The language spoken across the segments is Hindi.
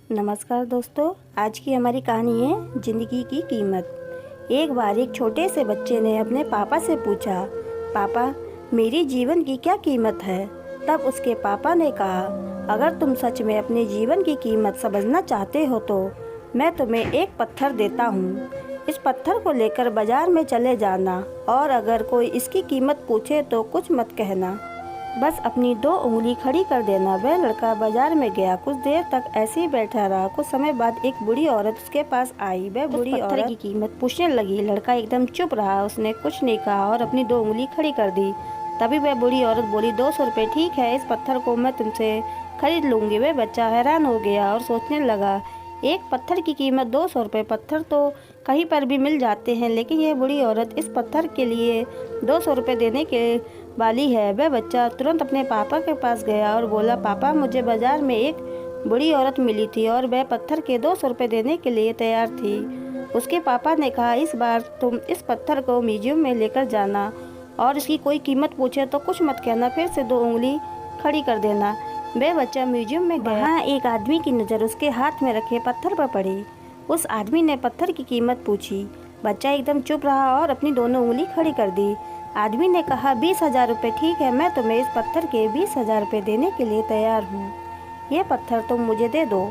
नमस्कार दोस्तों, आज की हमारी कहानी है ज़िंदगी की कीमत। एक बार एक छोटे से बच्चे ने अपने पापा से पूछा, पापा मेरी जीवन की क्या कीमत है। तब उसके पापा ने कहा, अगर तुम सच में अपने जीवन की कीमत समझना चाहते हो तो मैं तुम्हें एक पत्थर देता हूँ। इस पत्थर को लेकर बाज़ार में चले जाना और अगर कोई इसकी कीमत पूछे तो कुछ मत कहना, बस अपनी 2 उंगली खड़ी कर देना। वह लड़का बाजार में गया, कुछ देर तक ऐसे ही बैठा रहा। कुछ समय बाद एक बूढ़ी औरत उसके पास आई। वह बूढ़ी औरत की कीमत पूछने लगी। लड़का एकदम चुप रहा, उसने कुछ नहीं कहा और अपनी 2 उंगली खड़ी कर दी। तभी वह बूढ़ी औरत बोली, 200 रुपये ठीक है, इस पत्थर को मैं तुमसे खरीद लूँगी। वह बच्चा हैरान हो गया और सोचने लगा, एक पत्थर की कीमत 200 रुपये। पत्थर तो कहीं पर भी मिल जाते हैं, लेकिन यह बूढ़ी औरत इस पत्थर के लिए 200 रुपये देने के वाली है। वह बच्चा तुरंत अपने पापा के पास गया और बोला, पापा मुझे बाजार में एक बूढ़ी औरत मिली थी और वह पत्थर के 200 रुपये देने के लिए तैयार थी। उसके पापा ने कहा, इस बार तुम इस पत्थर को म्यूजियम में लेकर जाना और इसकी कोई कीमत पूछे तो कुछ मत कहना, फिर से 2 उंगली खड़ी कर देना। वह बच्चा म्यूजियम में गया। वहाँ एक आदमी की नज़र उसके हाथ में रखे पत्थर पर पड़ी। उस आदमी ने पत्थर की कीमत पूछी। बच्चा एकदम चुप रहा और अपनी दोनों उंगली खड़ी कर दी। आदमी ने कहा, 20,000 रुपये ठीक है, मैं तुम्हें इस पत्थर के 20,000 रुपये देने के लिए तैयार हूँ। ये पत्थर तुम मुझे दे दो।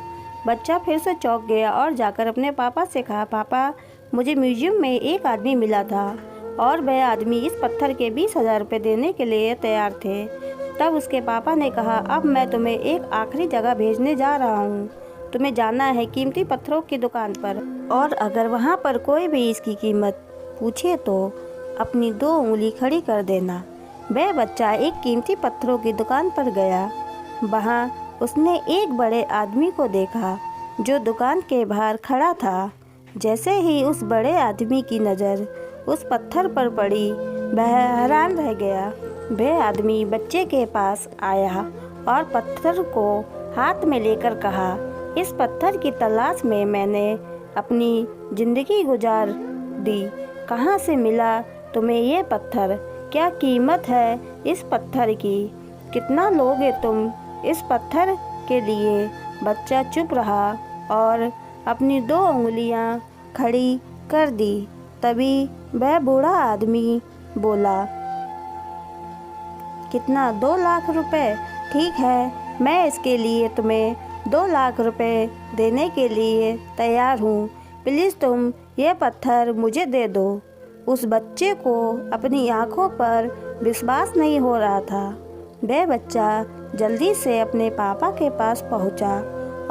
बच्चा फिर से चौंक गया और जाकर अपने पापा से कहा, पापा मुझे म्यूजियम में एक आदमी मिला था और वह आदमी इस पत्थर के 20,000 रुपये देने के लिए तैयार थे। तब उसके पापा ने कहा, अब मैं तुम्हें एक आखिरी जगह भेजने जा रहा हूँ। तुम्हें जाना है कीमती पत्थरों की दुकान पर, और अगर वहाँ पर कोई भी इसकी कीमत पूछे तो अपनी 2 उंगली खड़ी कर देना। वह बच्चा एक कीमती पत्थरों की दुकान पर गया। वहाँ उसने एक बड़े आदमी को देखा जो दुकान के बाहर खड़ा था। जैसे ही उस बड़े आदमी की नज़र उस पत्थर पर पड़ी, वह हैरान रह गया। वह आदमी बच्चे के पास आया और पत्थर को हाथ में लेकर कहा, इस पत्थर की तलाश में मैंने अपनी ज़िंदगी गुजार दी। कहाँ से मिला तुम्हें ये पत्थर? क्या कीमत है इस पत्थर की? कितना लोगे तुम इस पत्थर के लिए? बच्चा चुप रहा और अपनी 2 उंगलियां खड़ी कर दी। तभी वह बूढ़ा आदमी बोला, कितना? 2 लाख रुपए? ठीक है, मैं इसके लिए तुम्हें 2 लाख रुपए देने के लिए तैयार हूँ। प्लीज़ तुम ये पत्थर मुझे दे दो। उस बच्चे को अपनी आंखों पर विश्वास नहीं हो रहा था। वह बच्चा जल्दी से अपने पापा के पास पहुंचा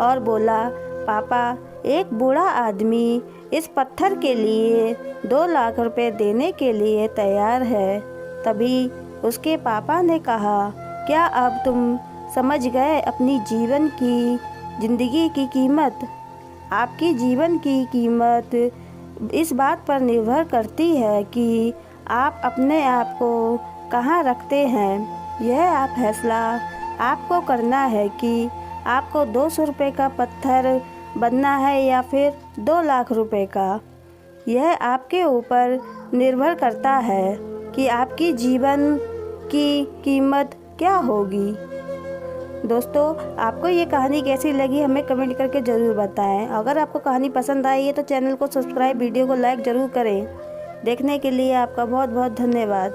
और बोला, पापा एक बूढ़ा आदमी इस पत्थर के लिए 2 लाख रुपए देने के लिए तैयार है। तभी उसके पापा ने कहा, क्या अब तुम समझ गए अपनी जीवन की ज़िंदगी की कीमत? आपकी जीवन की कीमत इस बात पर निर्भर करती है कि आप अपने आप को कहाँ रखते हैं। यह आप फैसला आपको करना है कि आपको 200 रुपये का पत्थर बनना है या फिर 2 लाख रुपए का। यह आपके ऊपर निर्भर करता है कि आपकी जीवन की कीमत क्या होगी। दोस्तों, आपको ये कहानी कैसी लगी हमें कमेंट करके ज़रूर बताएं। अगर आपको कहानी पसंद आई है तो चैनल को सब्सक्राइब, वीडियो को लाइक ज़रूर करें। देखने के लिए आपका बहुत बहुत धन्यवाद।